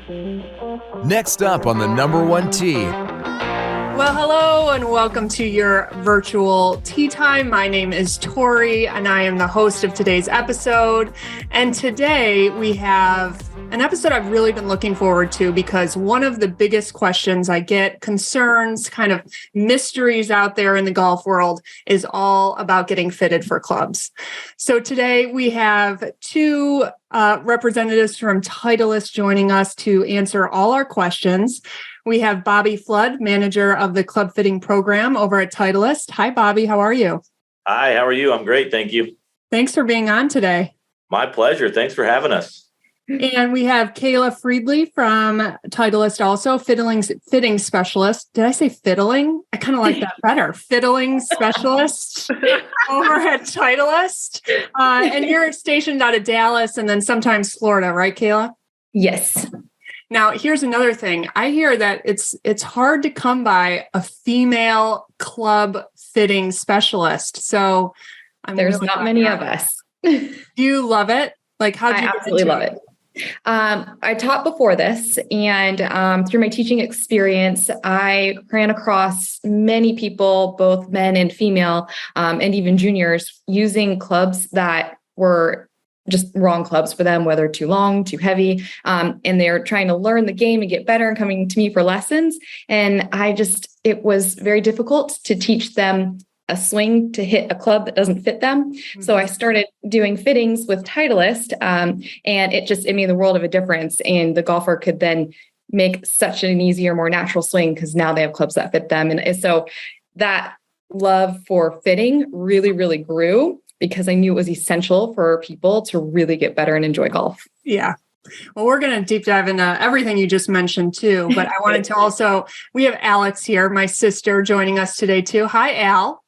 Next up on the number one tee. Well, hello and welcome to your virtual tea time. My name is Tori and I am the host of today's episode. And today we have an episode I've really been looking forward to because one of the biggest questions I get, concerns, kind of mysteries out there in the golf world is all about getting fitted for clubs. So today we have two representatives from Titleist joining us to answer all our questions. We have Bobby Flood, manager of the club fitting program over at Titleist. Hi, Bobby. How are you? Hi, how are you? I'm great. Thank you. Thanks for being on today. My pleasure. Thanks for having us. And we have Kayla Fridley from Titleist, also fitting specialist. Did I say fiddling? I kind of like that better. Fiddling specialist over at Titleist. And you're stationed out of Dallas and then sometimes Florida, right, Kayla? Yes. Now, here's another thing. I hear that it's hard to come by a female club fitting specialist. So there's not many of us. Do you love it? Like, how do you absolutely love it? I taught before this, and through my teaching experience, I ran across many people, both men and female, and even juniors, using clubs that were just wrong clubs for them, whether too long, too heavy. And they're trying to learn the game and get better and coming to me for lessons. And it was very difficult to teach them a swing to hit a club that doesn't fit them. Mm-hmm. So I started doing fittings with Titleist, and it made the world of a difference. And the golfer could then make such an easier, more natural swing because now they have clubs that fit them. And so that love for fitting really, really grew, because I knew it was essential for people to really get better and enjoy golf. Yeah. Well, we're going to deep dive into everything you just mentioned too, but I wanted to we have Alix here, my sister, joining us today too. Hi, Al.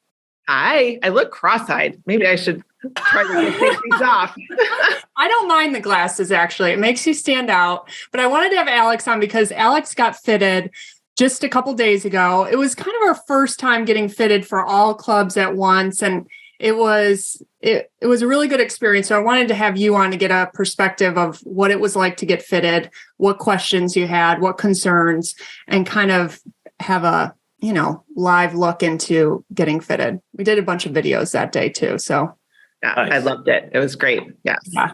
Hi. I look cross-eyed. Maybe I should try to take these off. I don't mind the glasses, actually. It makes you stand out. But I wanted to have Alix on because Alix got fitted just a couple days ago. It was kind of her first time getting fitted for all clubs at once. And it was a really good experience. So I wanted to have you on to get a perspective of what it was like to get fitted, what questions you had, what concerns, and kind of have a, live look into getting fitted. We did a bunch of videos that day too. So yeah, nice. I loved it. It was great. Yes. Yeah.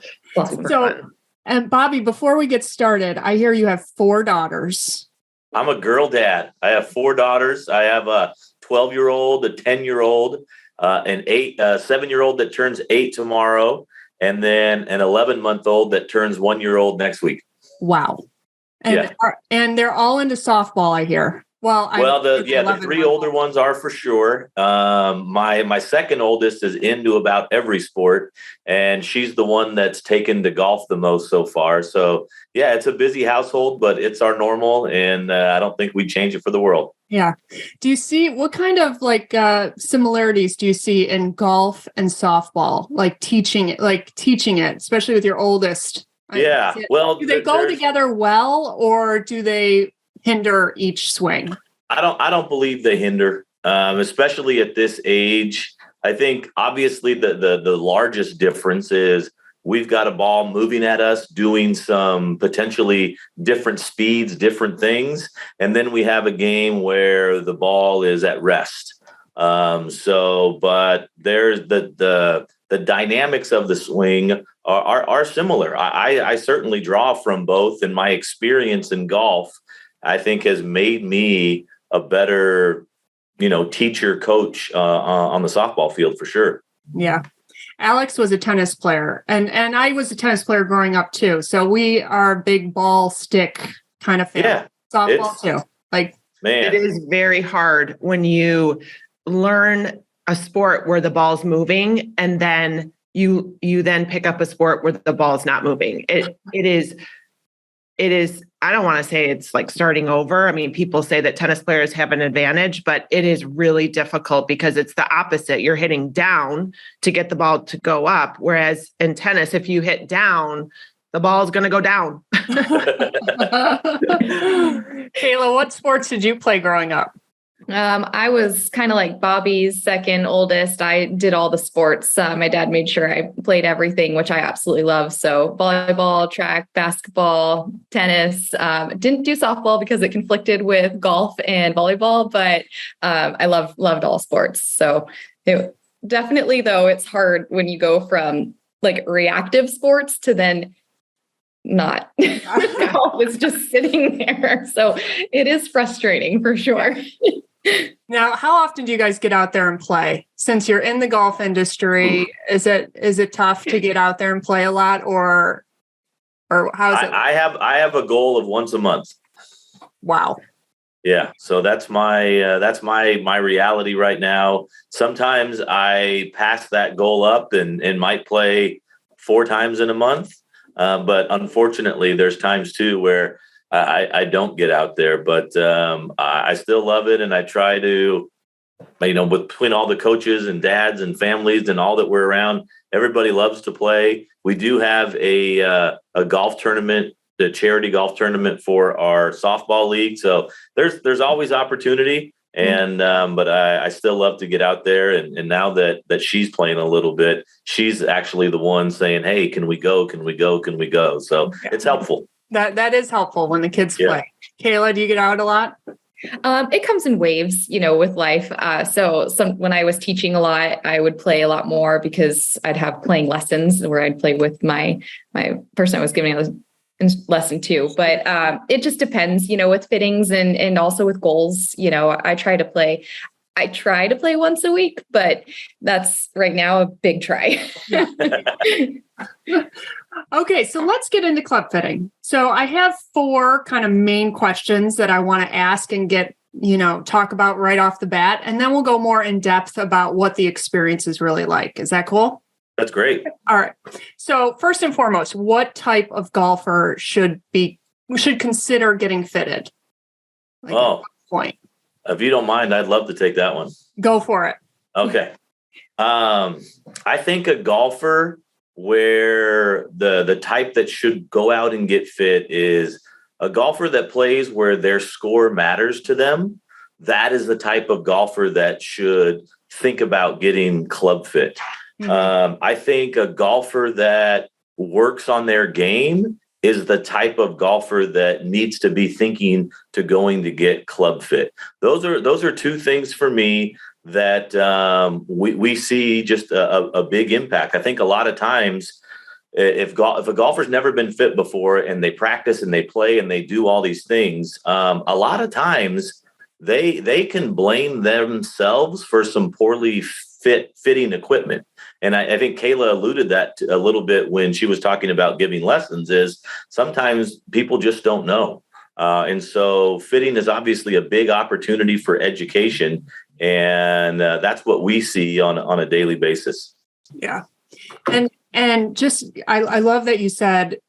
And Bobby, before we get started, I hear you have 4 daughters. I'm a girl dad. I have 4 daughters. I have a 12-year-old, a 10-year-old, an 7-year-old that turns 8 tomorrow, and then an 11-month-old that turns 1-year-old next week. Wow. And they're all into softball, I hear. The 3 older ones are for sure. My second oldest is into about every sport, and she's the one that's taken to golf the most so far. So yeah, it's a busy household, but it's our normal, and I don't think we'd change it for the world. Yeah. Do you see what kind of similarities do you see in golf and softball? Teaching it, especially with your oldest. Yeah. Do they go together well, or do they hinder each swing? I don't believe they hinder, especially at this age. I think obviously the largest difference is we've got a ball moving at us, doing some potentially different speeds, different things. And then we have a game where the ball is at rest. But there's the dynamics of the swing are similar. I certainly draw from both, and my experience in golf, I think, has made me a better, teacher, coach on the softball field for sure. Yeah. Alix was a tennis player, and I was a tennis player growing up too. So we are big ball stick kind of fan. Yeah. Softball too. Man, it is very hard when you learn a sport where the ball's moving, and then you then pick up a sport where the ball's not moving. It is, I don't want to say it's like starting over. I mean, people say that tennis players have an advantage, but it is really difficult because it's the opposite. You're hitting down to get the ball to go up. Whereas in tennis, if you hit down, the ball is going to go down. Kayla, what sports did you play growing up? I was kind of like Bobby's second oldest. I did all the sports. My dad made sure I played everything, which I absolutely love. So volleyball, track, basketball, tennis. Didn't do softball because it conflicted with golf and volleyball, but I loved all sports. So definitely, though, it's hard when you go from like reactive sports to then not. Golf is just sitting there. So it is frustrating for sure. Now, how often do you guys get out there and play? Since you're in the golf industry, is it tough to get out there and play a lot, or how is it? I have a goal of once a month. Wow. Yeah, so that's my reality right now. Sometimes I pass that goal up and might play 4 times in a month, but unfortunately, there's times too where I don't get out there, but I still love it. And I try to, between all the coaches and dads and families and all that we're around, everybody loves to play. We do have a golf tournament, the charity golf tournament for our softball league. So there's always opportunity. And but I still love to get out there. And now that she's playing a little bit, she's actually the one saying, "Hey, can we go? Can we go? Can we go?" So it's helpful. That is helpful when the kids play. Kayla, do you get out a lot? It comes in waves, with life. So when I was teaching a lot, I would play a lot more because I'd have playing lessons where I'd play with my person I was giving a lesson to. But it just depends, with fittings and also with goals. I try to play once a week, but that's right now a big try. Okay, so let's get into club fitting. So I have 4 kind of main questions that I want to ask and get, talk about right off the bat. And then we'll go more in depth about what the experience is really like. Is that cool? That's great. All right. So first and foremost, what type of golfer should consider getting fitted? Point. If you don't mind, I'd love to take that one. Go for it. Okay. I think a golfer where the type that should go out and get fit is a golfer that plays where their score matters to them. That is the type of golfer that should think about getting club fit. Mm-hmm. I think a golfer that works on their game is the type of golfer that needs to be thinking to going to get club fit. Those are 2 things for me that we see just a big impact. I think a lot of times if a golfer's never been fit before and they practice and they play and they do all these things, a lot of times they can blame themselves for some poorly fitting equipment. And I think Kayla alluded that a little bit when she was talking about giving lessons, is sometimes people just don't know. And so fitting is obviously a big opportunity for education. And that's what we see on a daily basis. Yeah. And just, I love that you said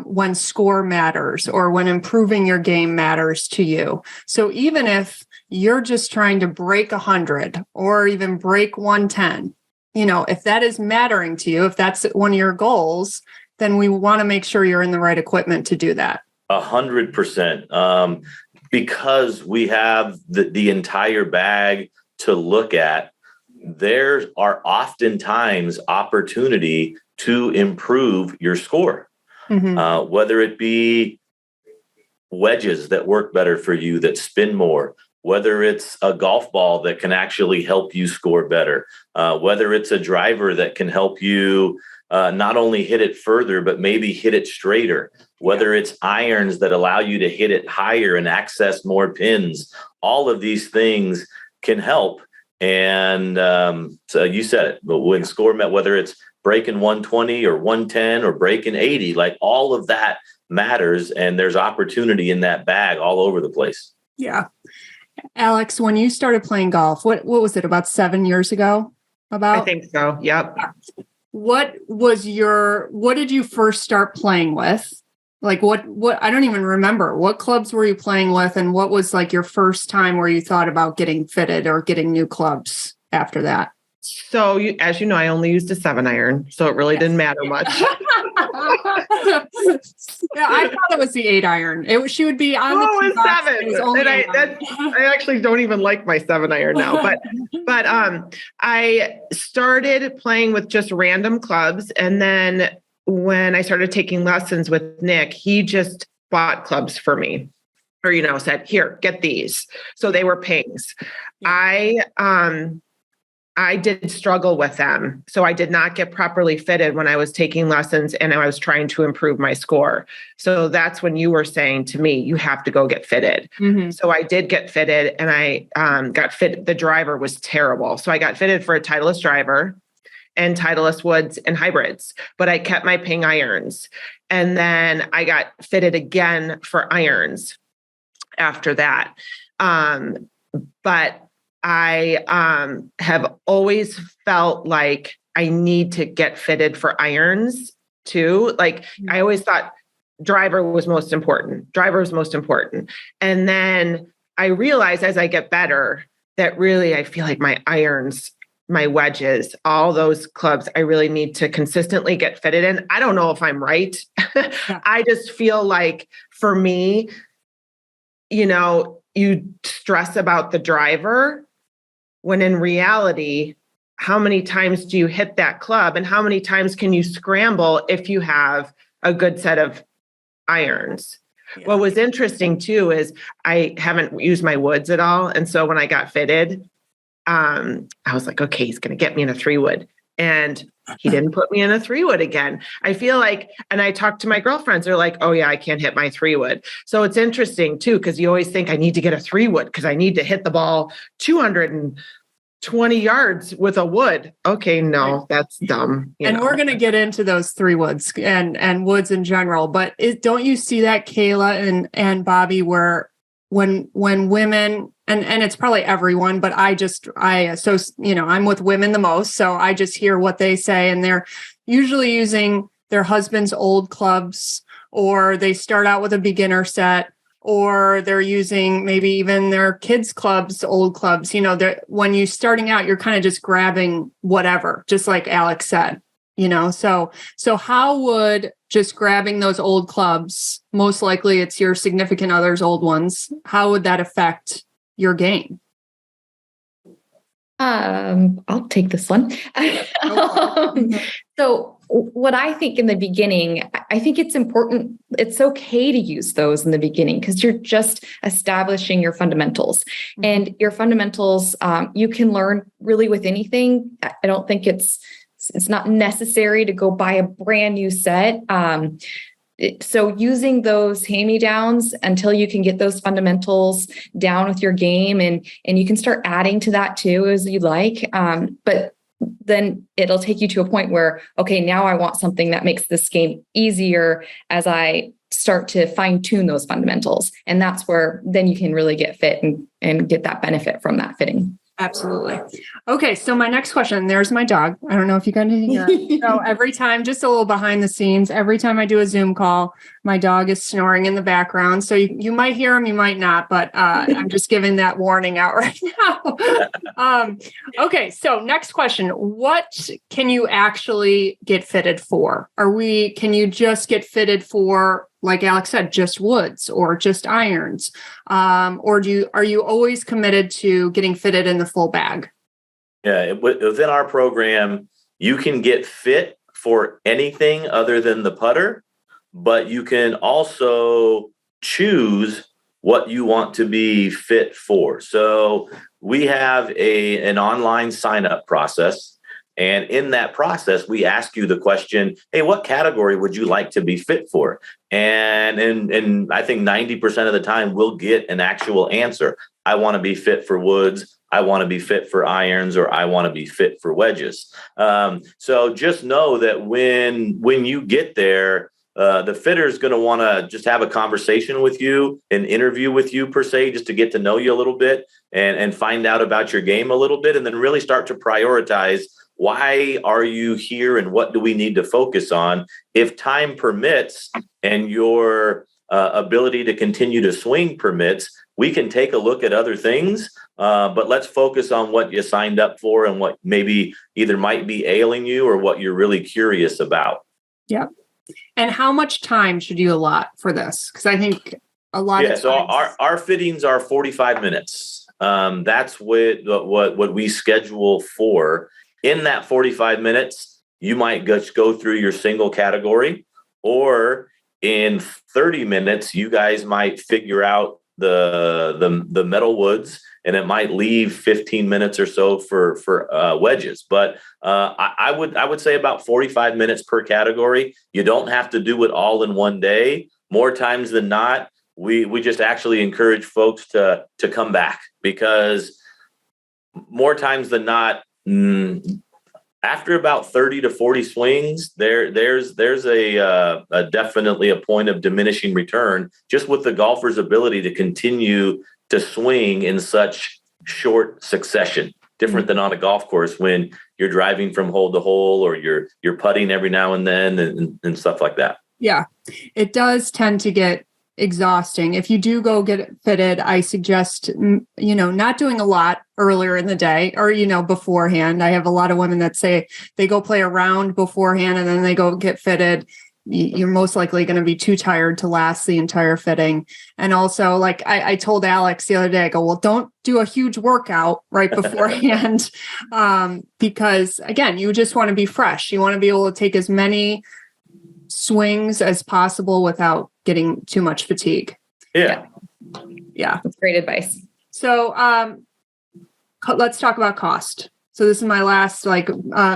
when score matters or when improving your game matters to you. So even if you're just trying to break 100 or even break 110, if that is mattering to you, if that's one of your goals, then we want to make sure you're in the right equipment to do that. 100%. Because we have the entire bag to look at, there are oftentimes opportunity to improve your score, whether it be wedges that work better for you, that spin more, whether it's a golf ball that can actually help you score better, whether it's a driver that can help you not only hit it further, but maybe hit it straighter, whether it's irons that allow you to hit it higher and access more pins. All of these things can help. And so you said it, but when score met, whether it's breaking 120 or 110 or breaking 80, like all of that matters. And there's opportunity in that bag all over the place. Yeah. Alix, when you started playing golf, what was it, about 7 years ago? I think so. Yep. What did you first start playing with? Like what, I don't even remember. What clubs were you playing with? And what was like your first time where you thought about getting fitted or getting new clubs after that? So as you know, I only used a 7-iron, so it really didn't matter much. Yeah, I thought it was the 8-iron. She would be on the it tee was box. 7. It was only And 8-iron. I actually don't even like my 7-iron now, but I started playing with just random clubs. And then when I started taking lessons with Nick, he just bought clubs for me, or, said, here, get these. So they were pings. Yeah. I did struggle with them. So I did not get properly fitted when I was taking lessons and I was trying to improve my score. So that's when you were saying to me, you have to go get fitted. Mm-hmm. So I did get fitted, and I got fit. The driver was terrible. So I got fitted for a Titleist driver and Titleist woods and hybrids, but I kept my ping irons. And then I got fitted again for irons after that. But I have always felt like I need to get fitted for irons too. Like I always thought driver was most important. And then I realized as I get better that really I feel like my irons, my wedges, all those clubs, I really need to consistently get fitted in. I don't know if I'm right. Yeah. I just feel like for me, you stress about the driver, when in reality, how many times do you hit that club and how many times can you scramble if you have a good set of irons? Yeah. What was interesting too is I haven't used my woods at all. And so when I got fitted, I was like, okay, he's going to get me in a 3-wood. And he didn't put me in a 3-wood again. I feel like, and I talked to my girlfriends, they're like, oh yeah, I can't hit my 3-wood. So it's interesting too, because you always think I need to get a 3-wood because I need to hit the ball 220 yards with a wood. Okay, no, that's dumb. And we're going to get into those 3-woods and woods in general. But don't you see that, Kayla and Bobby, where when women, and it's probably everyone, but I'm with women the most. So I just hear what they say, and they're usually using their husband's old clubs, or they start out with a beginner set, or they're using maybe even their kids' clubs, old clubs. When you're starting out, you're kind of just grabbing whatever, just like Alix said. So how would just grabbing those old clubs, most likely it's your significant other's old ones, how would that affect your game? I'll take this one. So what I think in the beginning, I think it's important. It's okay to use those in the beginning because you're just establishing your fundamentals. Mm-hmm. And your fundamentals, you can learn really with anything. I don't think it's not necessary to go buy a brand new set. So using those hand-me-downs until you can get those fundamentals down with your game, and you can start adding to that too as you like. But then it'll take you to a point where, okay, now I want something that makes this game easier as I start to fine tune those fundamentals. And that's where then you can really get fit and get that benefit from that fitting. Absolutely. Okay. So my next question, there's my dog. I don't know if you can hear it. So every time, just a little behind the scenes, every time I do a Zoom call, my dog is snoring in the background. So you might hear him, you might not, but I'm just giving that warning out right now. Okay. So next question, what can you actually get fitted for? Can you just get fitted for, like Alix said, just woods or just irons? Or are you always committed to getting fitted in the full bag? Yeah, within our program, you can get fit for anything other than the putter, but you can also choose what you want to be fit for. So we have an online sign-up process. And in that process, we ask you the question, hey, what category would you like to be fit for? And I think 90% of the time we'll get an actual answer. I want to be fit for woods. I want to be fit for irons, or I want to be fit for wedges. So just know that when you get there, the fitter is going to want to just have a conversation with you, an interview with you per se, just to get to know you a little bit and find out about your game a little bit, and then really start to prioritize. Why are you here and what do we need to focus on? If time permits and your ability to continue to swing permits, we can take a look at other things, but let's focus on what you signed up for and what maybe either might be ailing you or what you're really curious about. Yeah. And how much time should you allot for this? Because I think a lot of times... So our fittings are 45 minutes. That's what we schedule for. In that 45 minutes, you might just go through your single category, or in 30 minutes, you guys might figure out the metal woods, and it might leave 15 minutes or so for wedges. But I would say about 45 minutes per category. You don't have to do it all in one day. More times than not, we just actually encourage folks to come back, because more times than not, after about 30 to 40 swings, there's a definitely a point of diminishing return, just with the golfer's ability to continue to swing in such short succession. Different than on a golf course when you're driving from hole to hole, or you're putting every now and then and stuff like that. Yeah, it does tend to get exhausting. If you do go get it fitted, I suggest, not doing a lot earlier in the day, or, beforehand. I have a lot of women that say they go play a round beforehand and then they go get fitted. You're most likely going to be too tired to last the entire fitting. And also, like I told Alix the other day, I go, well, don't do a huge workout right beforehand. Because again, you just want to be fresh. You want to be able to take as many swings as possible without getting too much fatigue. Yeah. That's great advice. So let's talk about cost. So this is my last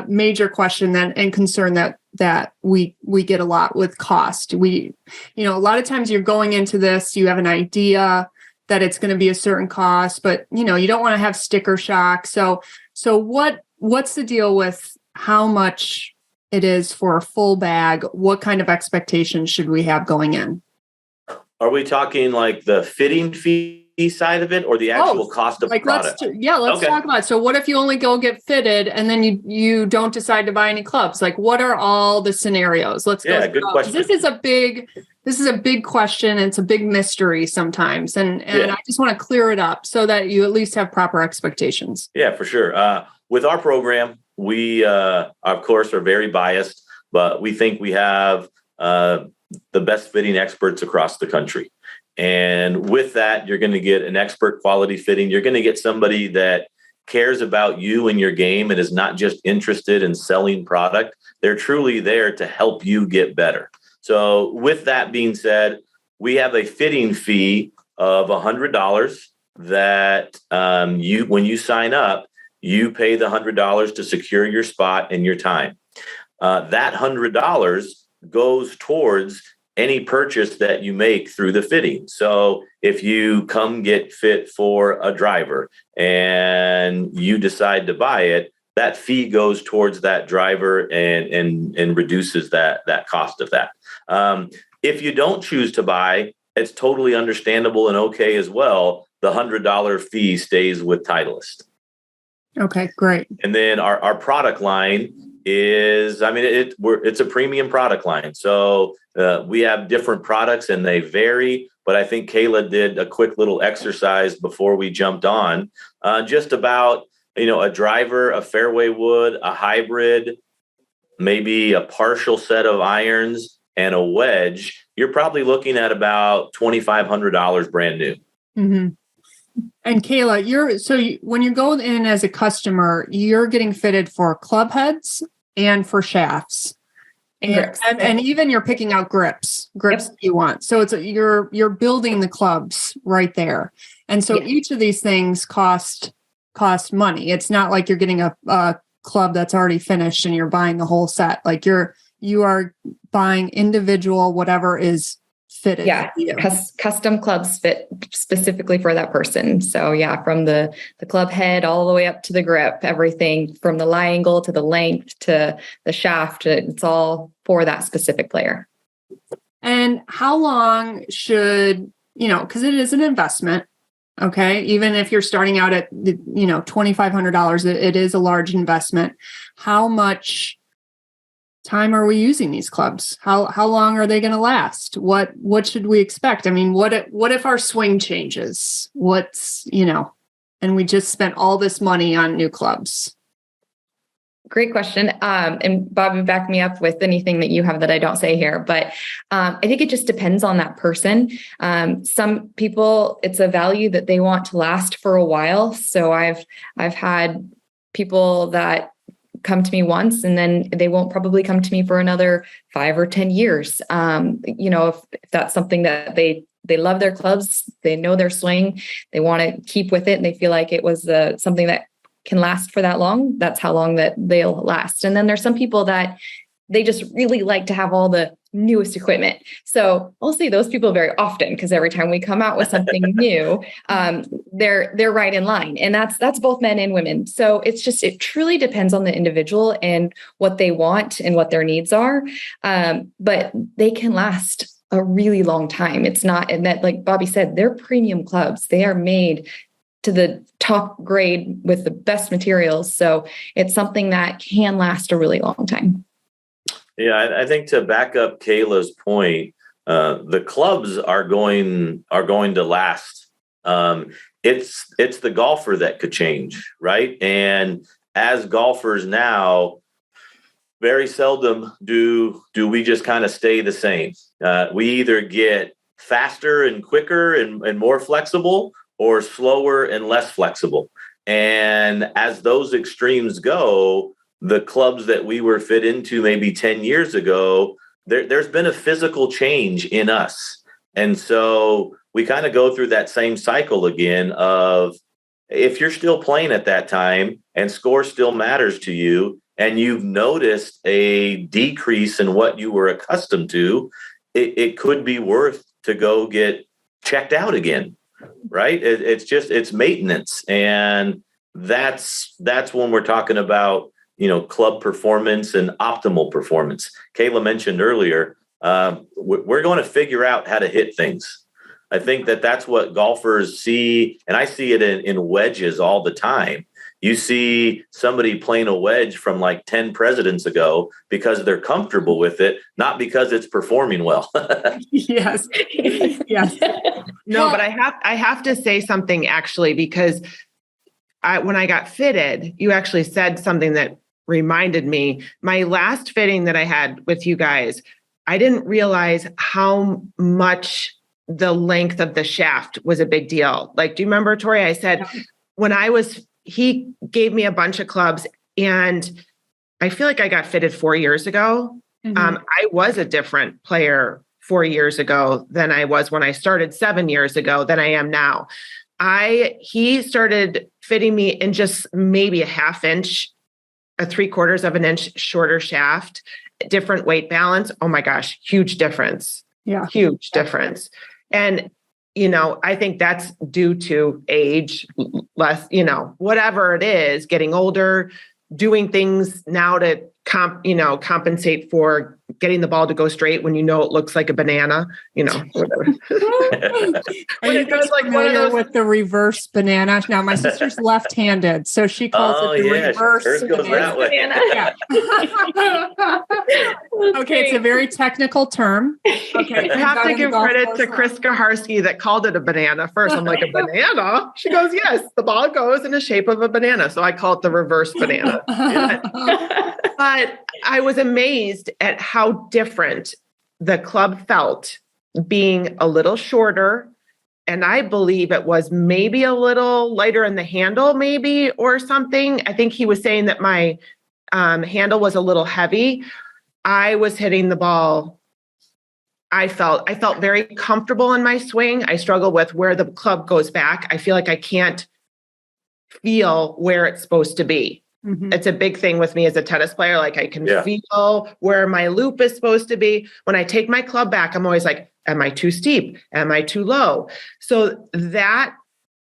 major question then, and concern that we get a lot with cost. We, a lot of times you're going into this, you have an idea that it's going to be a certain cost, but you don't want to have sticker shock. So what's the deal with how much it is for a full bag? What kind of expectations should we have going in? Are we talking like the fitting fee side of it, or the actual cost of product? Let's talk about it. So what if you only go get fitted and then you don't decide to buy any clubs? Like, what are all the scenarios? Let's go. Good question. This is a big question. It's a big mystery sometimes. And I just want to clear it up so that you at least have proper expectations. Yeah, for sure. With our program, we, of course, are very biased, but we think we have the best fitting experts across the country. And with that, you're going to get an expert quality fitting. You're going to get somebody that cares about you and your game and is not just interested in selling product. They're truly there to help you get better. So with that being said, we have a fitting fee of $100 that when you sign up, you pay the $100 to secure your spot and your time. That $100 goes towards any purchase that you make through the fitting. So if you come get fit for a driver and you decide to buy it, that fee goes towards that driver and reduces that cost of that. If you don't choose to buy, it's totally understandable and okay as well. The $100 fee stays with Titleist. Okay, great. And then our product line is, it's a premium product line. So we have different products and they vary, but I think Kayla did a quick little exercise before we jumped on, just about, a driver, a fairway wood, a hybrid, maybe a partial set of irons and a wedge. You're probably looking at about $2,500 brand new. Mm-hmm. And Kayla, when you go in as a customer, you're getting fitted for club heads and for shafts, and even you're picking out grips yep. You want. So it's you're building the clubs right there, and so each of these things cost money. It's not like you're getting a club that's already finished and you're buying the whole set. Like you are buying individual whatever is fitted. Yeah, custom clubs fit specifically for that person. So from the club head all the way up to the grip, everything from the lie angle to the length to the shaft, it's all for that specific player. And how long should, because it is an investment, okay? Even if you're starting out at, $2,500, it is a large investment. How much time are we using these clubs? How long are they going to last? What should we expect? I mean, what if our swing changes? And we just spent all this money on new clubs? Great question. And Bobby, back me up with anything that you have that I don't say here. But I think it just depends on that person. Some people, it's a value that they want to last for a while. So I've had people that come to me once and then they won't probably come to me for another 5 or 10 years. If that's something that they love their clubs, they know their swing, they want to keep with it, and they feel like it was something that can last for that long, that's how long that they'll last. And then there's some people that they just really like to have all the newest equipment. So I'll see those people very often because every time we come out with something new, they're right in line. And that's both men and women. So it truly depends on the individual and what they want and what their needs are. But they can last a really long time. It's not, and that, like Bobby said, they're premium clubs. They are made to the top grade with the best materials. So it's something that can last a really long time. Yeah, I think to back up Kayla's point, the clubs are going to last. It's the golfer that could change, right? And as golfers now, very seldom do we just kind of stay the same. We either get faster and quicker and more flexible, or slower and less flexible. And as those extremes go, the clubs that we were fit into maybe 10 years ago, there's been a physical change in us. And so we kind of go through that same cycle again of, if you're still playing at that time and score still matters to you, and you've noticed a decrease in what you were accustomed to, it could be worth to go get checked out again. Right. It's maintenance. And that's when we're talking about, club performance and optimal performance. Kayla mentioned earlier, we're going to figure out how to hit things. I think that's what golfers see. And I see it in wedges all the time. You see somebody playing a wedge from like 10 presidents ago because they're comfortable with it, not because it's performing well. Yes. Yes. No, but I have to say something actually, because when I got fitted, you actually said something that reminded me. My last fitting that I had with you guys, I didn't realize how much the length of the shaft was a big deal. Like, do you remember, Tori? I said, he gave me a bunch of clubs, and I feel like I got fitted 4 years ago. Mm-hmm. I was a different player 4 years ago than I was when I started 7 years ago than I am now. He started fitting me in just maybe a half inch, a 3/4 of an inch shorter shaft, different weight balance. Oh my gosh, huge difference. Yeah. Huge difference. And I think that's due to age, less, whatever it is, getting older, doing things now to compensate for getting the ball to go straight when it looks like a banana, whatever. Are you guys familiar with the reverse banana? Now, my sister's left-handed, so she calls it the reverse banana. Yeah. Okay, it's a very technical term. Okay, I have to give credit to Chris Kaharski that called it a banana first. I'm like, a banana? She goes, yes, the ball goes in the shape of a banana. So I call it the reverse banana. But I was amazed at how different the club felt being a little shorter. And I believe it was maybe a little lighter in the handle, maybe, or something. I think he was saying that my handle was a little heavy. I was hitting the ball. I felt very comfortable in my swing. I struggle with where the club goes back. I feel like I can't feel where it's supposed to be. Mm-hmm. It's a big thing with me as a tennis player. Like, I can feel where my loop is supposed to be. When I take my club back, I'm always like, am I too steep? Am I too low? So that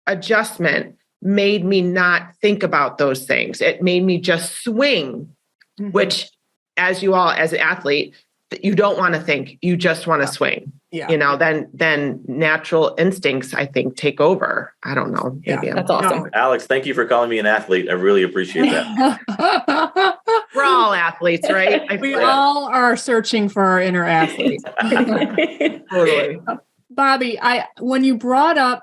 adjustment made me not think about those things. It made me just swing, mm-hmm. which, as an athlete, you don't want to think, you just want to swing. Yeah. Then natural instincts, I think, take over. I don't know. Maybe that's awesome. Alix, thank you for calling me an athlete. I really appreciate that. We're all athletes, right? We all are searching for our inner athlete. Totally. Bobby, when you brought up,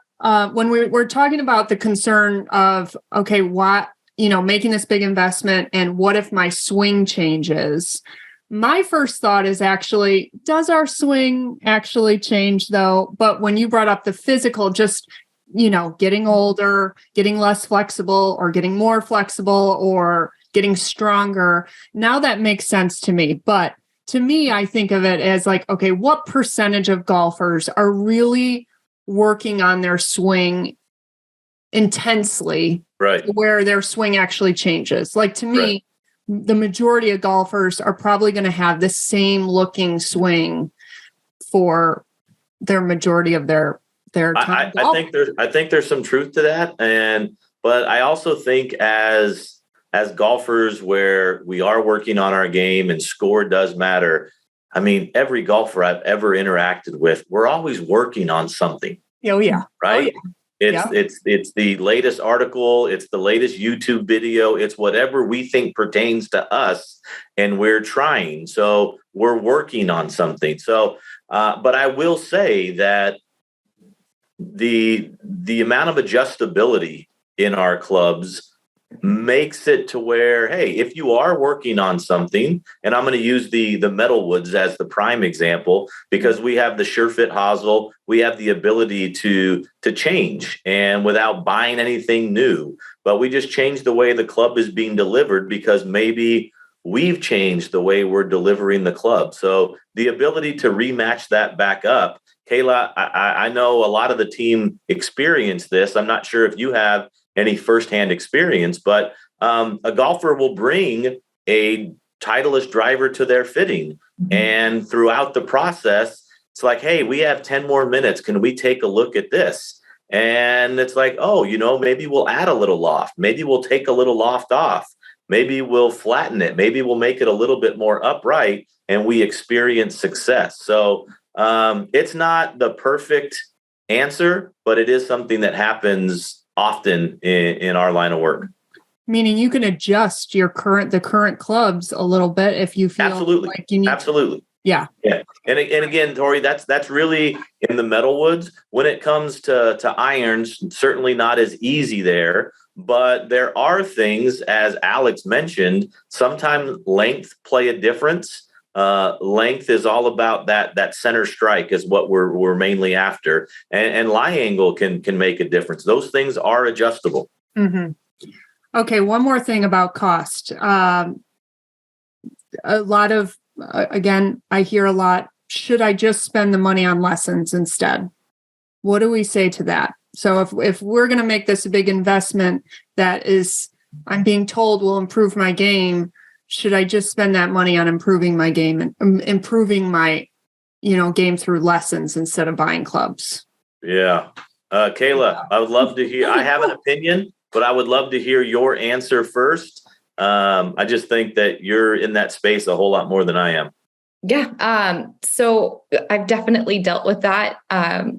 when we were talking about the concern of, okay, making this big investment, and what if my swing changes? My first thought is actually, does our swing actually change though? But when you brought up the physical, just, getting older, getting less flexible, or getting more flexible, or getting stronger, now that makes sense to me. But to me, I think of it as like, okay, what percentage of golfers are really working on their swing intensely, right, where their swing actually changes? Like, to me, right, the majority of golfers are probably going to have the same looking swing for their majority of their time. I think there's some truth to that, but I also think as golfers, where we are working on our game and score does matter. I mean, every golfer I've ever interacted with, we're always working on something. Oh yeah, right. Oh, yeah. It's the latest article. It's the latest YouTube video. It's whatever we think pertains to us, and we're trying. So we're working on something. So, but I will say that the amount of adjustability in our clubs makes it to where, hey, if you are working on something, and I'm going to use the metalwoods as the prime example, because we have the SureFit hosel, we have the ability to change, and without buying anything new, but we just change the way the club is being delivered, because maybe we've changed the way we're delivering the club. So the ability to rematch that back up, Kayla, I know a lot of the team experience this. I'm not sure if you have any firsthand experience, but a golfer will bring a Titleist driver to their fitting. And throughout the process, it's like, hey, we have 10 more minutes. Can we take a look at this? And it's like, oh, maybe we'll add a little loft. Maybe we'll take a little loft off. Maybe we'll flatten it. Maybe we'll make it a little bit more upright, and we experience success. So it's not the perfect answer, but it is something that happens often in our line of work. Meaning you can adjust the current clubs a little bit if you feel absolutely like you need. Absolutely. Yeah. And again, Tori, that's really in the metalwoods. When it comes to irons, certainly not as easy there, but there are things, as Alix mentioned, sometimes length play a difference. Length is all about that center strike is what we're mainly after, and lie angle can make a difference. Those things are adjustable. Mm-hmm. Okay, one more thing about cost. A lot of again, I hear a lot. Should I just spend the money on lessons instead? What do we say to that? So if we're going to make this a big investment that is, I'm being told, will improve my game, should I just spend that money on improving my game and improving my, game through lessons instead of buying clubs? Yeah. Kayla, I would love to hear, I have an opinion, but I would love to hear your answer first. I just think that you're in that space a whole lot more than I am. Yeah. So I've definitely dealt with that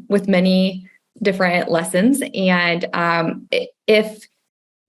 with many different lessons. And if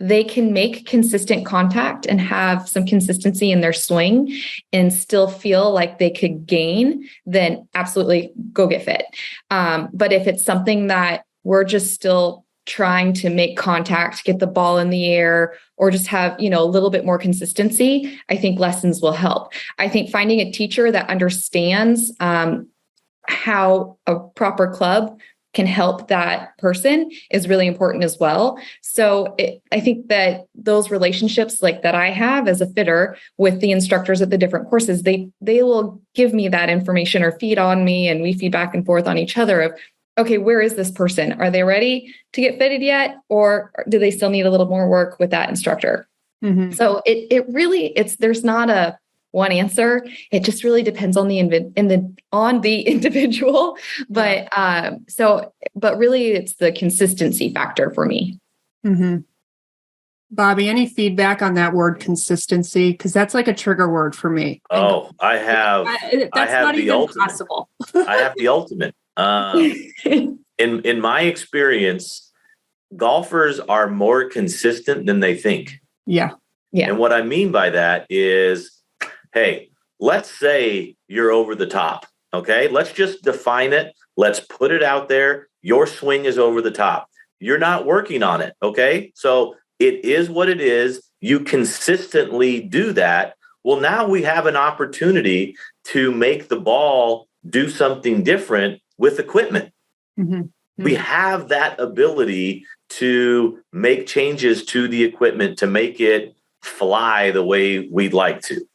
they can make consistent contact and have some consistency in their swing and still feel like they could gain, then absolutely go get fit. But if it's something that we're just still trying to make contact, get the ball in the air, or just have, a little bit more consistency, I think lessons will help. I think finding a teacher that understands how a proper club can help that person is really important as well. So I think that those relationships like that I have as a fitter with the instructors at the different courses, they will give me that information or feed on me, and we feed back and forth on each other of, okay, where is this person? Are they ready to get fitted yet? Or do they still need a little more work with that instructor? Mm-hmm. So it really, there's not a one answer. It just really depends on the individual. But but really it's the consistency factor for me. Mm-hmm. Bobby, any feedback on that word consistency? Because that's like a trigger word for me. Oh, I have not the even ultimate. possible. I have the ultimate. In my experience, golfers are more consistent than they think. Yeah. And what I mean by that is, hey, let's say you're over the top. Okay. Let's just define it. Let's put it out there. Your swing is over the top. You're not working on it. Okay. So it is what it is. You consistently do that. Well, now we have an opportunity to make the ball do something different with equipment. Mm-hmm. We have that ability to make changes to the equipment to make it fly the way we'd like to.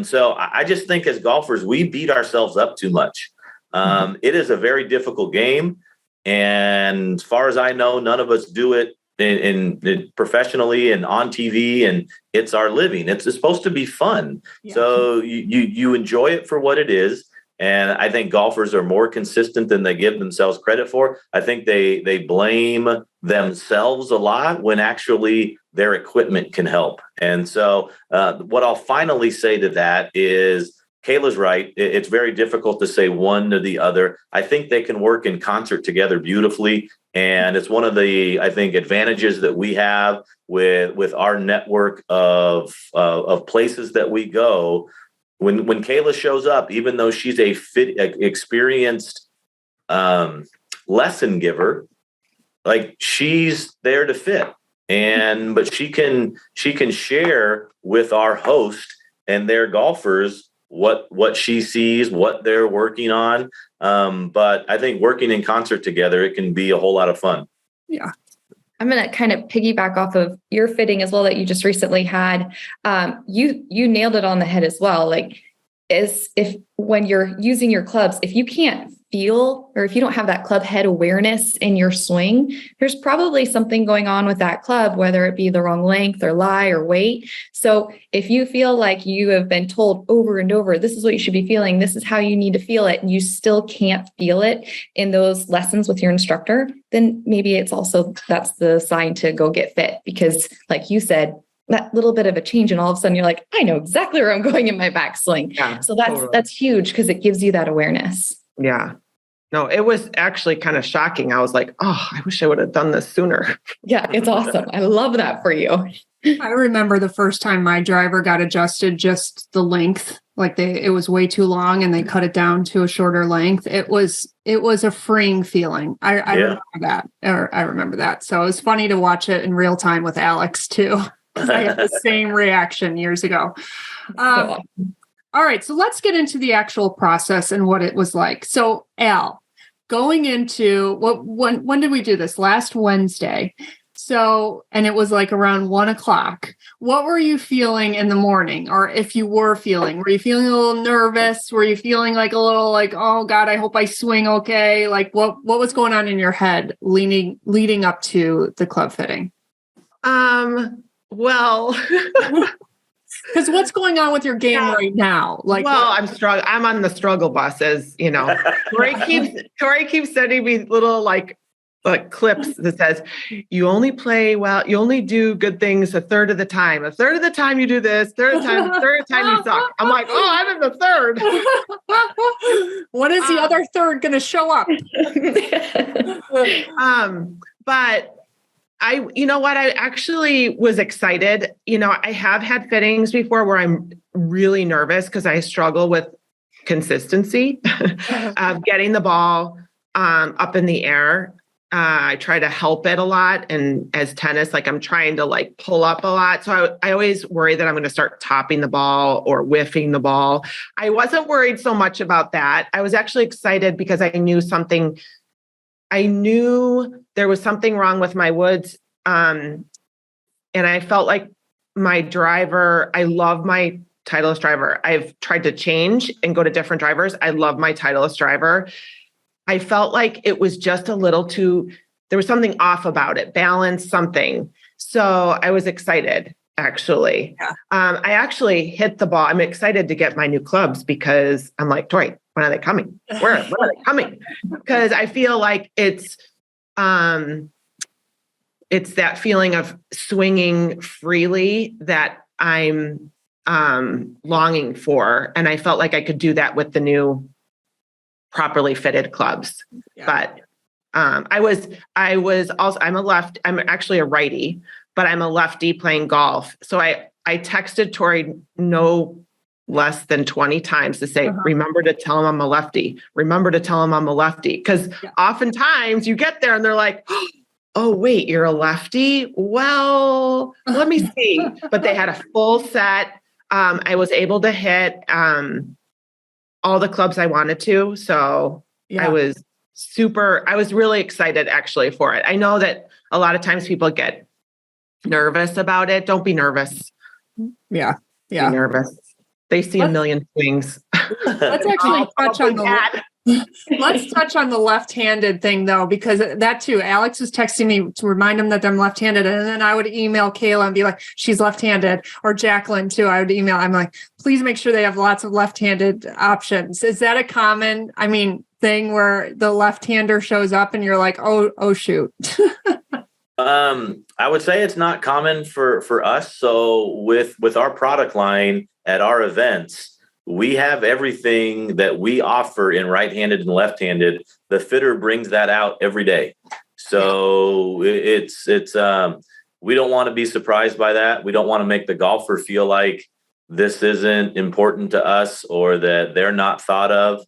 So I just think as golfers, we beat ourselves up too much. It is a very difficult game. And as far as I know, none of us do it in professionally and on TV, and it's our living. It's supposed to be fun. Yeah. So you enjoy it for what it is. And I think golfers are more consistent than they give themselves credit for. I think they blame themselves a lot when actually their equipment can help. And so what I'll finally say to that is Kayla's right. It's very difficult to say one or the other. I think they can work in concert together beautifully. And it's one of the, I think, advantages that we have with our network of places that we go. When Kayla shows up, even though she's experienced lesson giver, like she's there to fit, but she can share with our host and their golfers what she sees, what they're working on. But I think working in concert together, it can be a whole lot of fun. Yeah. I'm going to kind of piggyback off of your fitting as well that you just recently had. You nailed it on the head as well. Like, if when you're using your clubs, if you can't feel, or if you don't have that club head awareness in your swing, there's probably something going on with that club, whether it be the wrong length or lie or weight. So if you feel like you have been told over and over, this is what you should be feeling, this is how you need to feel it, and you still can't feel it in those lessons with your instructor, then maybe it's also, that's the sign to go get fit. Because like you said, that little bit of a change and all of a sudden you're like, I know exactly where I'm going in my backswing. Yeah, so that's huge because it gives you that awareness. Yeah. No, it was actually kind of shocking. I was like, oh, I wish I would have done this sooner. Yeah, it's awesome. I love that for you. I remember the first time my driver got adjusted, just the length, like it was way too long and they cut it down to a shorter length. It was a freeing feeling. I remember that. So it was funny to watch it in real time with Alix too. I had the same reaction years ago. All right, so let's get into the actual process and what it was like. So, Al, going into when did we do this? Last Wednesday. So, and it was like around 1:00. What were you feeling in the morning? Or if you were feeling a little nervous? Were you feeling like a little like, oh God, I hope I swing okay? Like what was going on in your head leading up to the club fitting? Well, because what's going on with your game right now? Like, well, I'm on the struggle bus, as you know. Tori keeps sending me little like clips that says, you only play well, you only do good things a third of the time. A third of the time you do this, third of the time you suck. I'm like, oh, I'm in the third. When is the other third going to show up? But you know what? I actually was excited. You know, I have had fittings before where I'm really nervous because I struggle with consistency of getting the ball up in the air. I try to help it a lot. And as tennis, like I'm trying to like pull up a lot. So I always worry that I'm going to start topping the ball or whiffing the ball. I wasn't worried so much about that. I was actually excited because I knew there was something wrong with my woods. And I felt like my driver, I love my Titleist driver. I've tried to change and go to different drivers. I love my Titleist driver. I felt like it was just a little there was something off about it, balance, something. So I was excited, actually. Yeah. I actually hit the ball. I'm excited to get my new clubs because I'm like, Tori, when are they coming? When are they coming? Because I feel like it's that feeling of swinging freely that I'm longing for. And I felt like I could do that with the new properly fitted clubs. Yeah. But I'm actually a righty, but I'm a lefty playing golf. So I texted Tori no less than 20 times to say, remember to tell him I'm a lefty. Remember to tell him I'm a lefty. Because oftentimes you get there and they're like, oh, oh, wait, you're a lefty? Well, let me see. But they had a full set. I was able to hit all the clubs I wanted to. So I was really excited actually for it. I know that a lot of times people get nervous about it. Don't be nervous. Yeah. Be nervous. They see a million swings. Let's actually touch on the left-handed thing though, because that too, Alix was texting me to remind him that I'm left-handed. And then I would email Kayla and be like, she's left-handed, or Jacqueline too. I would email, I'm like, please make sure they have lots of left-handed options. Is that a common, thing where the left-hander shows up and you're like, oh shoot. I would say it's not common for us. So with our product line at our events, we have everything that we offer in right-handed and left-handed. The fitter brings that out every day. So it's we don't want to be surprised by that. We don't want to make the golfer feel like this isn't important to us or that they're not thought of,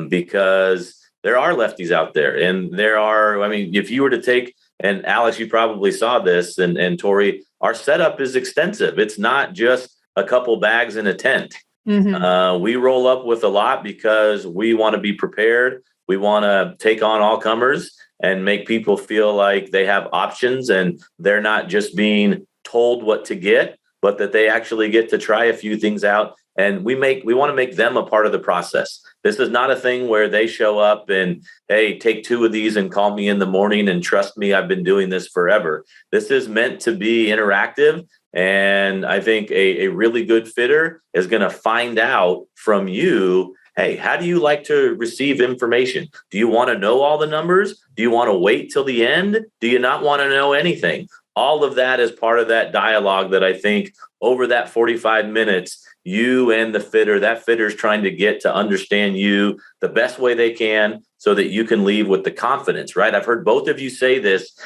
because there are lefties out there. And there are, if you were to take, and Alix, you probably saw this, and Tori, our setup is extensive. It's not just a couple bags in a tent. Mm-hmm. We roll up with a lot because we want to be prepared. We want to take on all comers and make people feel like they have options and they're not just being told what to get, but that they actually get to try a few things out. And we want to make them a part of the process. This is not a thing where they show up and, hey, take 2 of these and call me in the morning and trust me, I've been doing this forever. This is meant to be interactive. And I think a really good fitter is going to find out from you, hey, how do you like to receive information? Do you want to know all the numbers? Do you want to wait till the end? Do you not want to know anything? All of that is part of that dialogue that I think over that 45 minutes, you and the fitter, that fitter's trying to get to understand you the best way they can so that you can leave with the confidence, right? I've heard both of you say this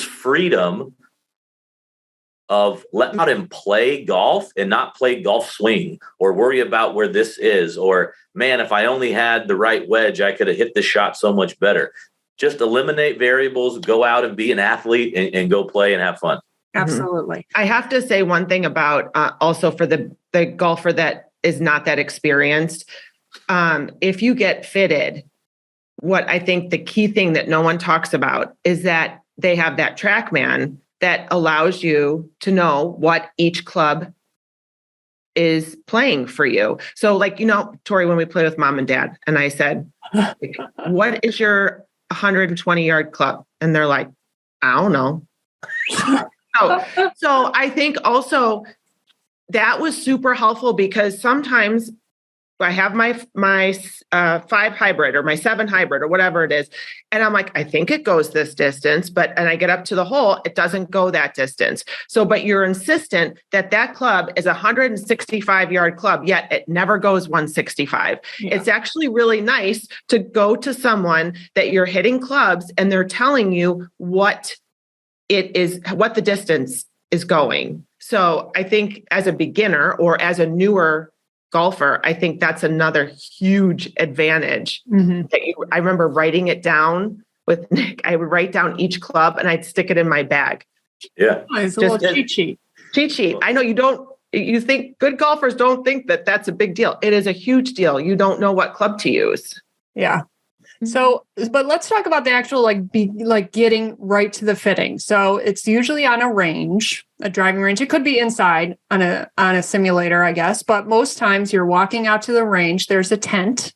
freedom of letting out and play golf and not play golf swing or worry about where this is, or man, if I only had the right wedge, I could have hit this shot so much better. Just eliminate variables, go out and be an athlete and go play and have fun. Absolutely. I have to say one thing about also for the golfer that is not that experienced. If you get fitted, what I think the key thing that no one talks about is that they have that TrackMan that allows you to know what each club is playing for you. So like, Tori, when we played with mom and dad, and I said, what is your 120 yard club? And they're like, I don't know. So I think also that was super helpful because sometimes I have my 5 hybrid or my 7 hybrid or whatever it is. And I'm like, I think it goes this distance, and I get up to the hole, it doesn't go that distance. So, but you're insistent that club is a 165 yard club, yet it never goes 165. Yeah. It's actually really nice to go to someone that you're hitting clubs and they're telling you what it is, what the distance is going. So I think as a beginner or as a newer golfer, I think that's another huge advantage. Mm-hmm. I remember writing it down with Nick. I would write down each club and I'd stick it in my bag. Yeah. It's a little cheat sheet. Cheat sheet. I know you think good golfers don't think that that's a big deal. It is a huge deal. You don't know what club to use. Yeah. So, but let's talk about the actual getting right to the fitting. So it's usually on a range, a driving range. It could be inside on a simulator, I guess. But most times you're walking out to the range. There's a tent,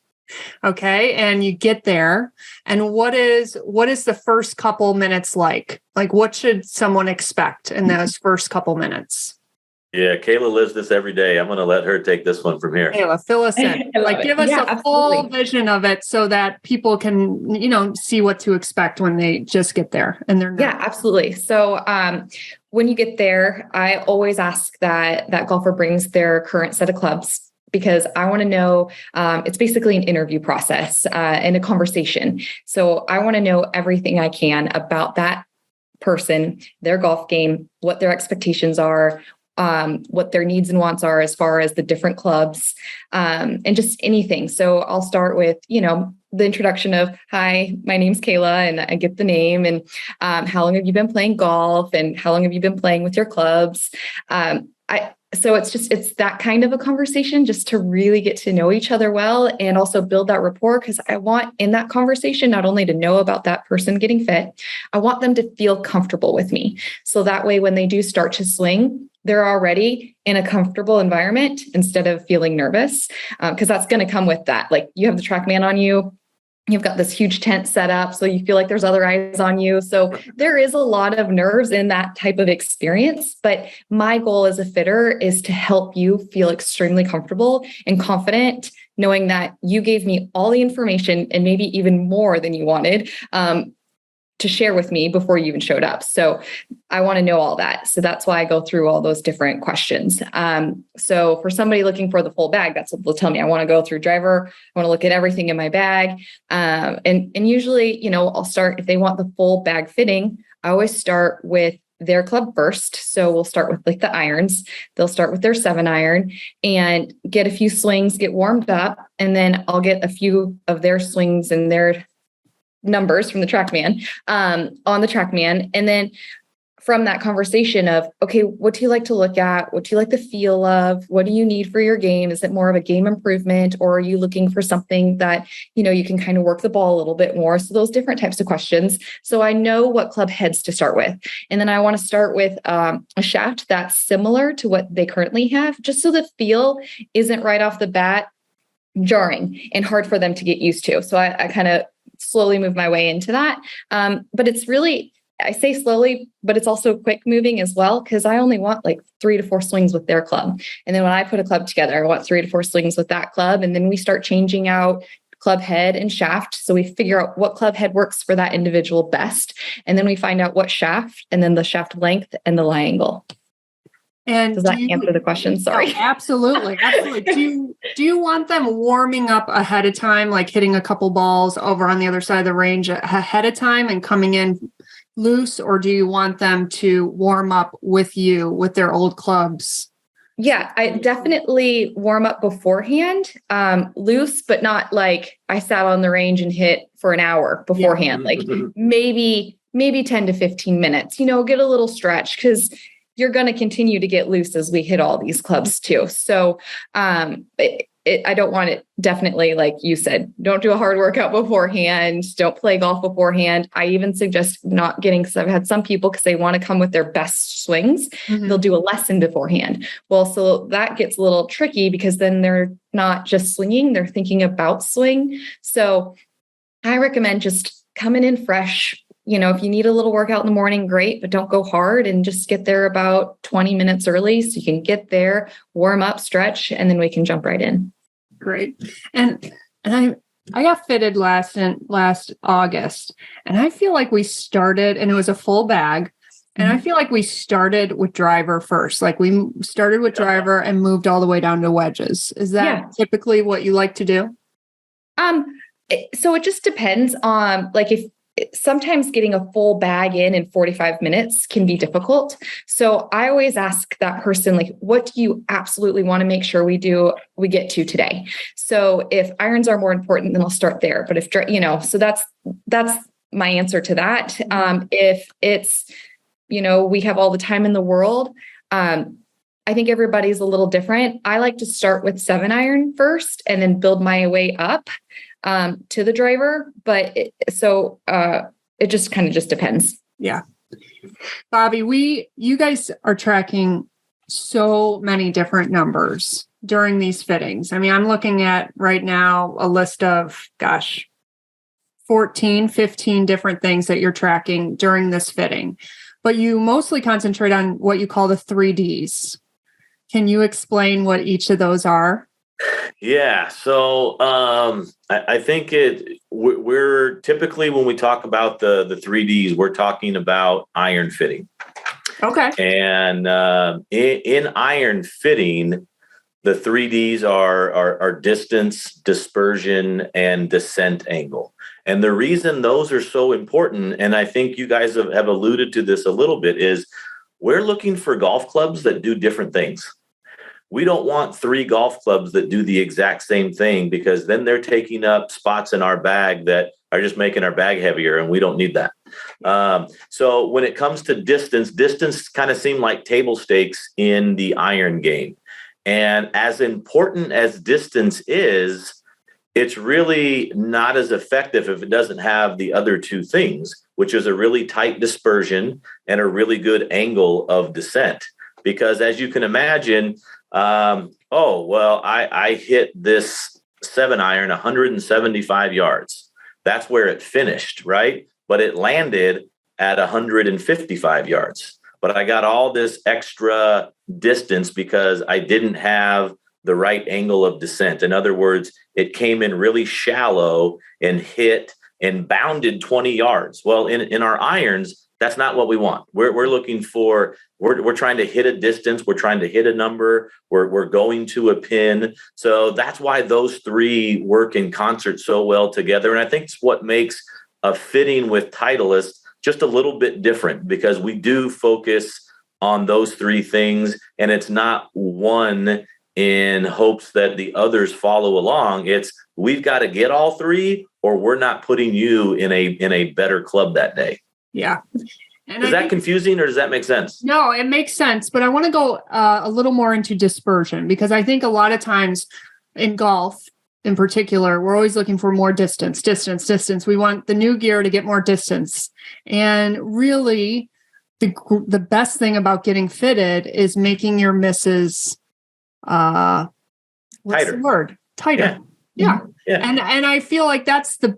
okay, and you get there. And what is the first couple minutes like? Like, what should someone expect in those first couple minutes? Yeah, Kayla lives this every day. I'm going to let her take this one from here. Kayla, fill us in. Give us a full vision of it so that people can, see what to expect when they just get there and they're not. Yeah, absolutely. So when you get there, I always ask that golfer brings their current set of clubs because I want to know, it's basically an interview process and a conversation. So I want to know everything I can about that person, their golf game, what their expectations are, what their needs and wants are as far as the different clubs, and just anything. So I'll start with, the introduction of, hi, my name's Kayla, and I get the name, and how long have you been playing golf, and how long have you been playing with your clubs? So it's that kind of a conversation, just to really get to know each other well and also build that rapport, because I want in that conversation not only to know about that person getting fit, I want them to feel comfortable with me. So that way, when they do start to swing, they're already in a comfortable environment instead of feeling nervous, because that's going to come with that. Like, you have the TrackMan on you. You've got this huge tent set up, so you feel like there's other eyes on you. So there is a lot of nerves in that type of experience. But my goal as a fitter is to help you feel extremely comfortable and confident, knowing that you gave me all the information and maybe even more than you wanted to share with me before you even showed up. So I want to know all that. So that's why I go through all those different questions. So for somebody looking for the full bag, that's what they'll tell me. I want to go through driver. I want to look at everything in my bag. And usually, I'll start, if they want the full bag fitting, I always start with their club first. So we'll start with like the irons. They'll start with their 7-iron and get a few swings, get warmed up. And then I'll get a few of their swings and their numbers from the TrackMan on the TrackMan. And then from that conversation of, okay, what do you like to look at? What do you like the feel of? What do you need for your game? Is it more of a game improvement, or are you looking for something that, you can kind of work the ball a little bit more? So those different types of questions. So I know what club heads to start with. And then I want to start with a shaft that's similar to what they currently have, just so the feel isn't right off the bat jarring and hard for them to get used to. So I kind of slowly move my way into that. But it's really, I say slowly, but it's also quick moving as well, because I only want like 3 to 4 swings with their club. And then when I put a club together, I want 3 to 4 swings with that club. And then we start changing out club head and shaft. So we figure out what club head works for that individual best. And then we find out what shaft, and then the shaft length and the lie angle. And does that answer the question? Sorry. Oh, absolutely. Do you want them warming up ahead of time, like hitting a couple balls over on the other side of the range ahead of time and coming in loose? Or do you want them to warm up with you with their old clubs? Yeah, I definitely warm up beforehand, loose, but not like I sat on the range and hit for an hour beforehand, like maybe 10 to 15 minutes, get a little stretch, because you're going to continue to get loose as we hit all these clubs too. So I don't want it, definitely, like you said, don't do a hard workout beforehand. Don't play golf beforehand. I even suggest not getting, because I've had some people, because they want to come with their best swings, they'll do a lesson beforehand. Well, so that gets a little tricky, because then they're not just swinging, they're thinking about swing. So I recommend just coming in fresh. If you need a little workout in the morning, great, but don't go hard, and just get there about 20 minutes early so you can get there, warm up, stretch, and then we can jump right in. Great. And I got fitted last August, and I feel like we started, and it was a full bag. And I feel like we started with driver first. Like we started with driver and moved all the way down to wedges. Is that typically what you like to do? So it just depends on, like, if sometimes getting a full bag in 45 minutes can be difficult. So I always ask that person, like, what do you absolutely want to make sure we get to today? So if irons are more important, then I'll start there. But if, so that's my answer to that. If it's, we have all the time in the world, I think everybody's a little different. I like to start with 7-iron first and then build my way up to the driver. But it just kind of just depends. Yeah. Bobby, you guys are tracking so many different numbers during these fittings. I mean, I'm looking at right now a list of, 14, 15 different things that you're tracking during this fitting, but you mostly concentrate on what you call the 3Ds. Can you explain what each of those are? Yeah. So I think we're typically, when we talk about the 3Ds, we're talking about iron fitting. Okay. And in iron fitting, the 3Ds are distance, dispersion, and descent angle. And the reason those are so important, and I think you guys have alluded to this a little bit, is we're looking for golf clubs that do different things. We don't want 3 golf clubs that do the exact same thing, because then they're taking up spots in our bag that are just making our bag heavier, and we don't need that. So when it comes to distance kind of seemed like table stakes in the iron game. And as important as distance is, it's really not as effective if it doesn't have the other 2 things, which is a really tight dispersion and a really good angle of descent. Because as you can imagine, I hit this 7-iron 175 yards. That's where it finished, right? But it landed at 155 yards. But I got all this extra distance because I didn't have the right angle of descent. In other words, it came in really shallow and hit and bounded 20 yards. Well, in our irons, that's not what we want. We're looking for, we're trying to hit a distance. We're trying to hit a number. We're going to a pin. So that's why those 3 work in concert so well together. And I think it's what makes a fitting with Titleist just a little bit different, because we do focus on those 3 things, and it's not one in hopes that the others follow along. It's, we've got to get all 3, or we're not putting you in a better club that day. Yeah. And is that confusing, or does that make sense? No, it makes sense. But I want to go a little more into dispersion, because I think a lot of times in golf in particular, we're always looking for more distance. We want the new gear to get more distance. And really, the best thing about getting fitted is making your misses what's tighter. The word? Tighter. Yeah. And I feel like that's the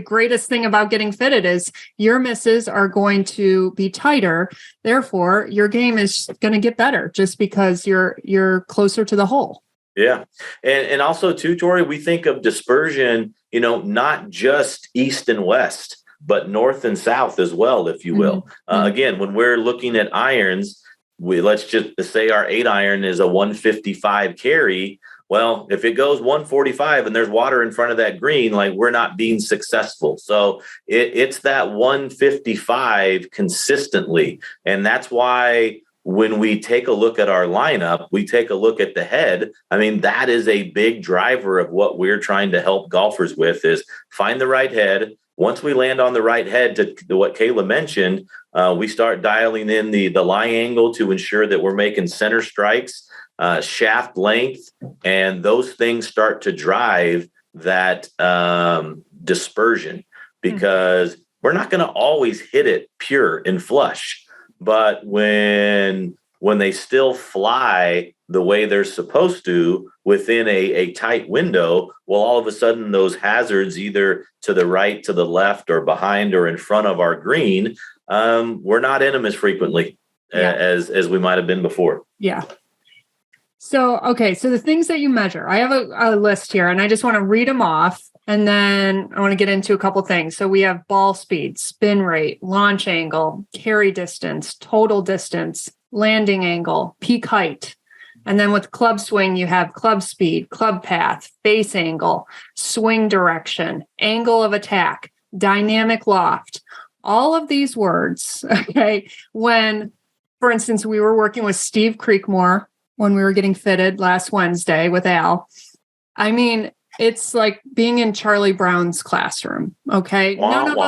greatest thing about getting fitted is your misses are going to be tighter. Therefore, your game is going to get better just because you're closer to the hole. Yeah. And also too, Tori, we think of dispersion, not just east and west, but north and south as well, if you will. Again, when we're looking at irons, let's just say our 8-iron is a 155 carry. Well, if it goes 145 and there's water in front of that green, like, we're not being successful. So it's that 155 consistently. And that's why when we take a look at our lineup, we take a look at the head. I mean, that is a big driver of what we're trying to help golfers with, is find the right head. Once we land on the right head, to what Kayla mentioned, we start dialing in the lie angle to ensure that we're making center strikes, shaft length, and those things start to drive that dispersion, because we're not going to always hit it pure and flush. But when they still fly the way they're supposed to within a tight window, well, all of a sudden those hazards, either to the right, to the left, or behind or in front of our green, we're not in them as frequently as we might have been before. Yeah. So, okay. So the things that you measure, I have a list here, and I just want to read them off. And then I want to get into a couple things. So we have ball speed, spin rate, launch angle, carry distance, total distance, landing angle, peak height. And then with club swing, you have club speed, club path, face angle, swing direction, angle of attack, dynamic loft. All of these words, okay, when, for instance, we were working with Steve Creekmore when we were getting fitted last Wednesday with Al. I mean, it's like being in Charlie Brown's classroom. Okay. None of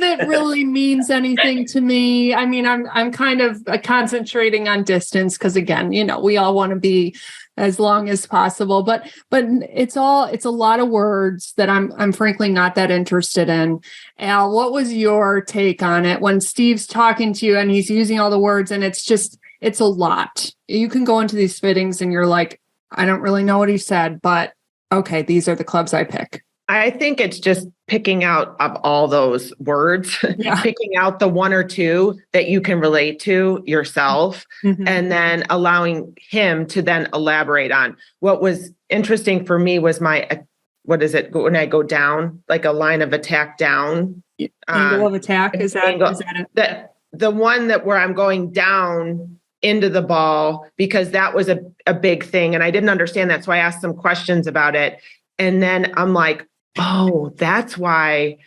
it really means anything to me. I mean, I'm kind of concentrating on distance because, again, we all want to be as long as possible, but it's a lot of words that I'm frankly not that interested in. Al, what was your take on it when Steve's talking to you and he's using all the words, and it's a lot. You can go into these fittings and you're like, I don't really know what he said, but okay, these are the clubs I pick. I think it's just picking out of all those words, picking out the 1 or 2 that you can relate to yourself, and then allowing him to then elaborate on. What was interesting for me was what is it? When I go down, like a line of attack down. Angle of attack, is that it? The one that where I'm going down into the ball, because that was a big thing. And I didn't understand that. So I asked some questions about it. And then I'm like, oh, that's why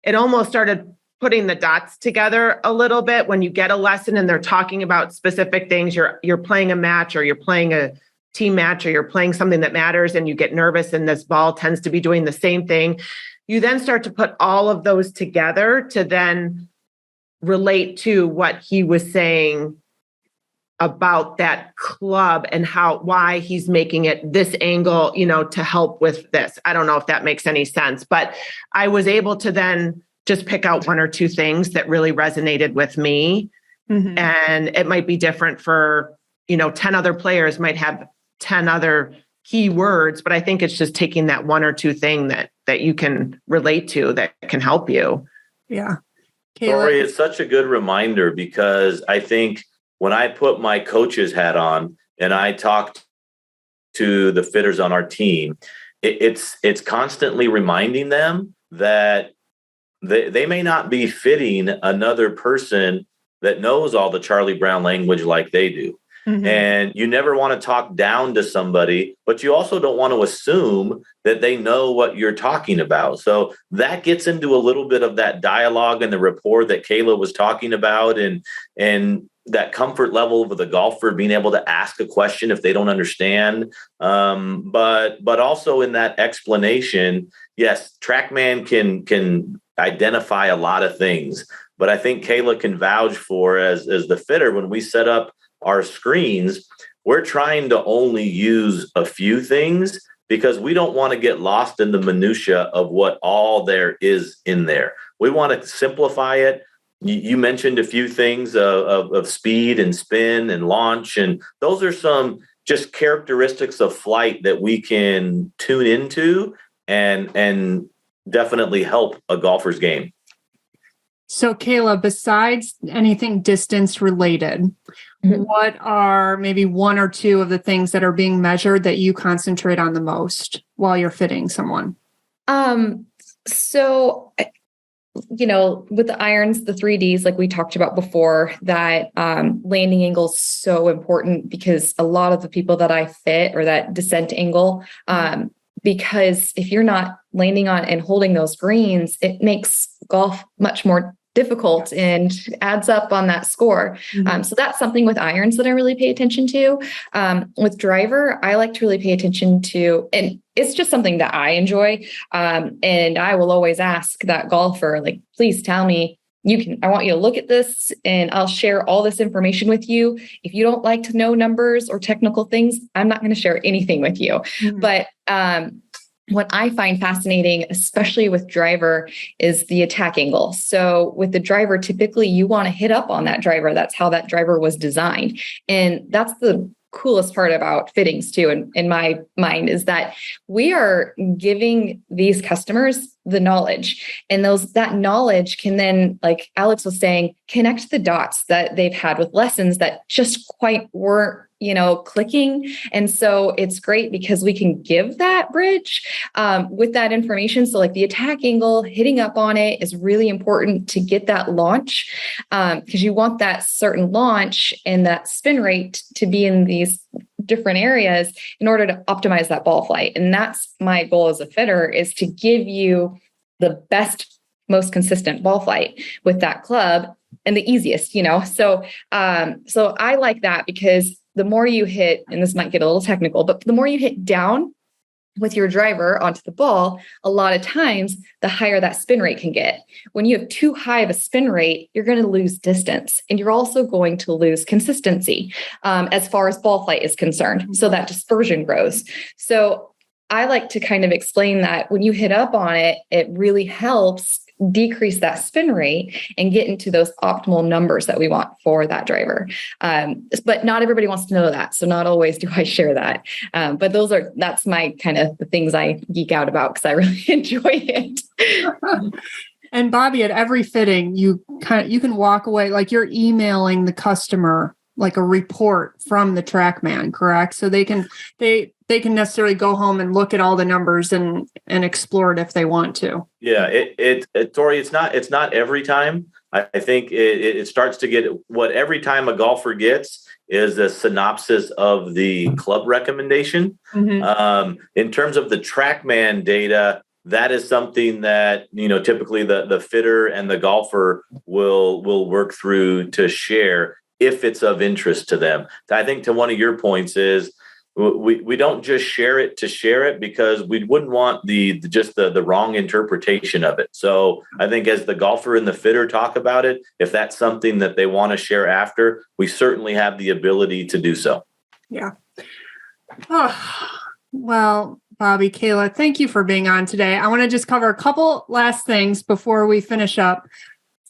it almost started putting the dots together a little bit when you get a lesson and they're talking about specific things. You're playing a match, or you're playing a team match, or you're playing something that matters, and you get nervous and this ball tends to be doing the same thing. You then start to put all of those together to then relate to what he was saying about that club and why he's making it this angle, to help with this. I don't know if that makes any sense, but I was able to then just pick out one or two things that really resonated with me. Mm-hmm. And it might be different for, 10 other players might have 10 other key words, but I think it's just taking that one or two thing that you can relate to that can help you. Yeah. Tori, it's such a good reminder, because I think when I put my coach's hat on and I talked to the fitters on our team, it's constantly reminding them that they may not be fitting another person that knows all the Charlie Brown language like they do. Mm-hmm. And you never want to talk down to somebody, but you also don't want to assume that they know what you're talking about. So that gets into a little bit of that dialogue and the rapport that Kayla was talking about, and that comfort level of the golfer being able to ask a question if they don't understand. But also in that explanation, yes, TrackMan can identify a lot of things, but I think Kayla can vouch for as the fitter, when we set up our screens, we're trying to only use a few things because we don't want to get lost in the minutia of what all there is in there. We want to simplify it. You mentioned a few things of speed and spin and launch, and those are some just characteristics of flight that we can tune into and definitely help a golfer's game. So Kayla, besides anything distance related, mm-hmm. what are maybe one or two of the things that are being measured that you concentrate on the most while you're fitting someone? So, with the irons, the 3Ds, like we talked about before, that landing angle is so important, because a lot of the people that I fit, or that descent angle, because if you're not landing on and holding those greens, it makes golf much more difficult and adds up on that score. Mm-hmm. So that's something with irons that I really pay attention to. With driver, I like to really pay attention to, and it's just something that I enjoy. And I will always ask that golfer, like, please tell me, I want you to look at this and I'll share all this information with you. If you don't like to know numbers or technical things, I'm not going to share anything with you. Mm-hmm. But what I find fascinating, especially with driver, is the attack angle. So with the driver, typically you want to hit up on that driver. That's how that driver was designed. And that's the coolest part about fittings too, in my mind, is that we are giving these customers the knowledge, and that knowledge can then, like Alix was saying, connect the dots that they've had with lessons that just quite weren't, clicking. And so it's great because we can give that bridge with that information. So like the attack angle, hitting up on it is really important to get that launch, because you want that certain launch and that spin rate to be in these different areas in order to optimize that ball flight. And that's my goal as a fitter, is to give you the best, most consistent ball flight with that club, and the easiest, So I like that, because the more you hit, and this might get a little technical, but the more you hit down with your driver onto the ball, a lot of times the higher that spin rate can get. When you have too high of a spin rate, you're going to lose distance, and you're also going to lose consistency as far as ball flight is concerned. So that dispersion grows. So I like to kind of explain that when you hit up on it, it really helps decrease that spin rate and get into those optimal numbers that we want for that driver. But not everybody wants to know that. So not always do I share that. But that's my kind of the things I geek out about, because I really enjoy it. And Bobby, at every fitting, you can walk away like you're emailing the customer like a report from the TrackMan, correct? So they can necessarily go home and look at all the numbers and explore it if they want to. Yeah, Tori, it's not every time. I think it starts to get what every time a golfer gets is a synopsis of the club recommendation. Mm-hmm. In terms of the TrackMan data, that is something that, typically the fitter and the golfer will work through to share if it's of interest to them. I think to one of your points is we don't just share it to share it, because we wouldn't want the wrong interpretation of it. So I think as the golfer and the fitter talk about it, if that's something that they want to share after, we certainly have the ability to do so. Yeah. Oh, well, Bobby, Kayla, thank you for being on today. I want to just cover a couple last things before we finish up.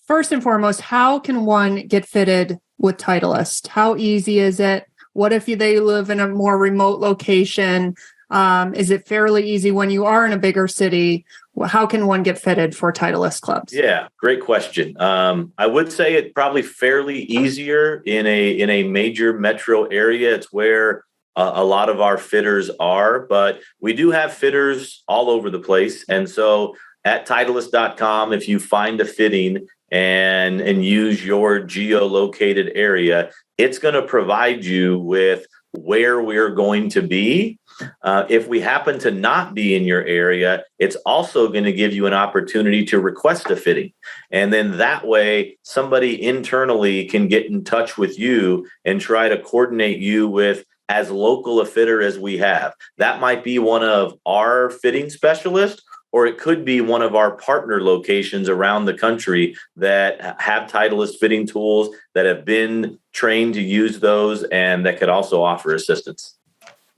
First and foremost, how can one get fitted with Titleist? How easy is it? What if they live in a more remote location? Is it fairly easy when you are in a bigger city? How can one get fitted for Titleist clubs? Yeah, great question. I would say it's probably fairly easier in a major metro area. It's where a lot of our fitters are, but we do have fitters all over the place. And so at Titleist.com, if you find a fitting and use your geolocated area, it's going to provide you with where we're going to be. If we happen to not be in your area, it's also going to give you an opportunity to request a fitting. And then that way, somebody internally can get in touch with you and try to coordinate you with as local a fitter as we have. That might be one of our fitting specialists, or it could be one of our partner locations around the country that have Titleist fitting tools, that have been trained to use those, and that could also offer assistance.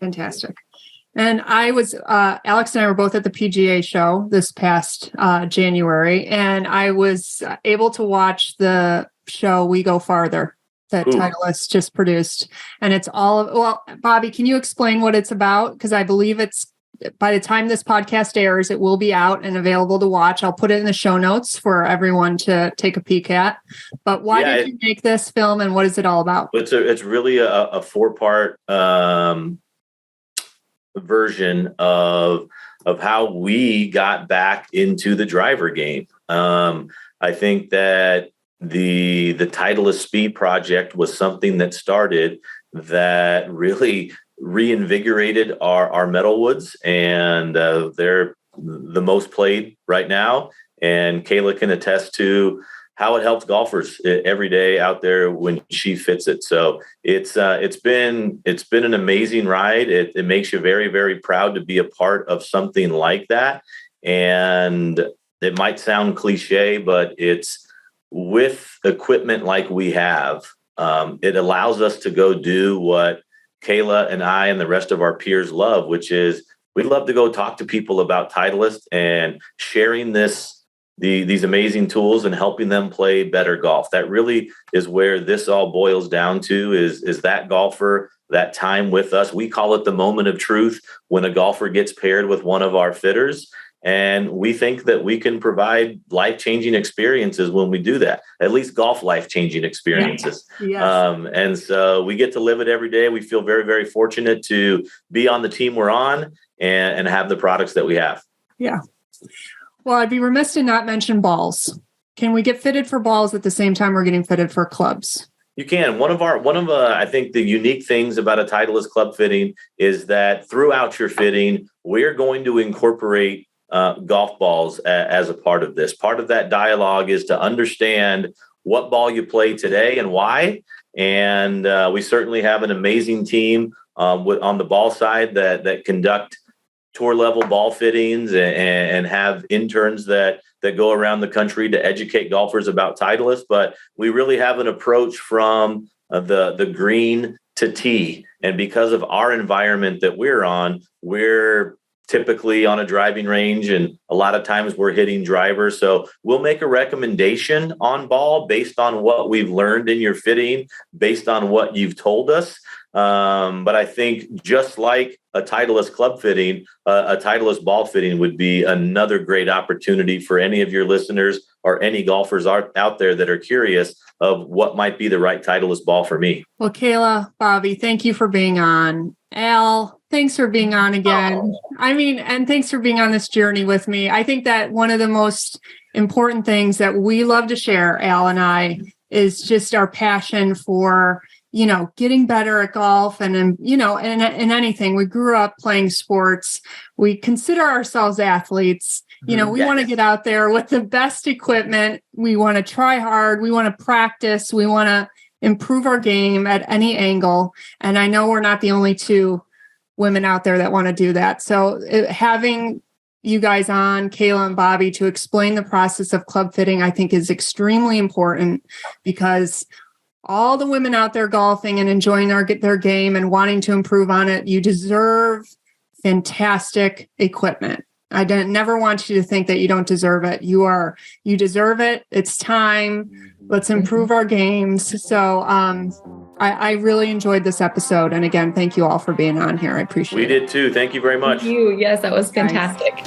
Fantastic. And Alix and I were both at the PGA show this past January, and I was able to watch the show We Go Farther that Titleist just produced. And it's well, Bobby, can you explain what it's about? Because I believe by the time this podcast airs, it will be out and available to watch. I'll put it in the show notes for everyone to take a peek at. But why did you make this film, and what is it all about? It's really a 4-part version of how we got back into the driver game. I think that the Titleist Speed Project was something that started that really reinvigorated our metalwoods, and they're the most played right now. And Kayla can attest to how it helps golfers every day out there when she fits it. So it's been an amazing ride. It makes you very, very proud to be a part of something like that. And it might sound cliche, but it's with equipment like we have, it allows us to go do what Kayla and I and the rest of our peers love, which is we'd love to go talk to people about Titleist and sharing these amazing tools and helping them play better golf. That really is where this all boils down to, is that golfer, that time with us. We call it the moment of truth when a golfer gets paired with one of our fitters. And we think that we can provide life-changing experiences when we do that, at least golf life-changing experiences. Yes. And so we get to live it every day. We feel very, very fortunate to be on the team we're on and have the products that we have. Yeah. Well, I'd be remiss to not mention balls. Can we get fitted for balls at the same time we're getting fitted for clubs? You can. One of I think the unique things about a Titleist club fitting is that throughout your fitting, we're going to incorporate golf balls as a part of this. Part of that dialogue is to understand what ball you play today and why. And we certainly have an amazing team on the ball side that conduct tour level ball fittings and have interns that go around the country to educate golfers about Titleist. But we really have an approach from the green to tee. And because of our environment that we're on, we're typically on a driving range, and a lot of times we're hitting drivers. So we'll make a recommendation on ball based on what we've learned in your fitting, based on what you've told us. But I think just like a Titleist club fitting, a Titleist ball fitting would be another great opportunity for any of your listeners or any golfers out there that are curious of what might be the right Titleist ball for me. Well, Kayla, Bobby, thank you for being on. Al, thanks for being on again. And thanks for being on this journey with me. I think that one of the most important things that we love to share, Al and I, is just our passion for getting better at golf and in anything. We grew up playing sports. We consider ourselves athletes. We want to get out there with the best equipment. We want to try hard. We want to practice. We want to improve our game at any angle. And I know we're not the only two women out there that want to do that. So having you guys on, Kayla and Bobby, to explain the process of club fitting, I think is extremely important, because all the women out there golfing and enjoying their game and wanting to improve on it, you deserve fantastic equipment. I never want you to think that you don't deserve it. You deserve it. It's time. Let's improve our games. So I really enjoyed this episode. And again, thank you all for being on here. I appreciate it. We did too. Thank you very much. Thank you. Yes, that was fantastic.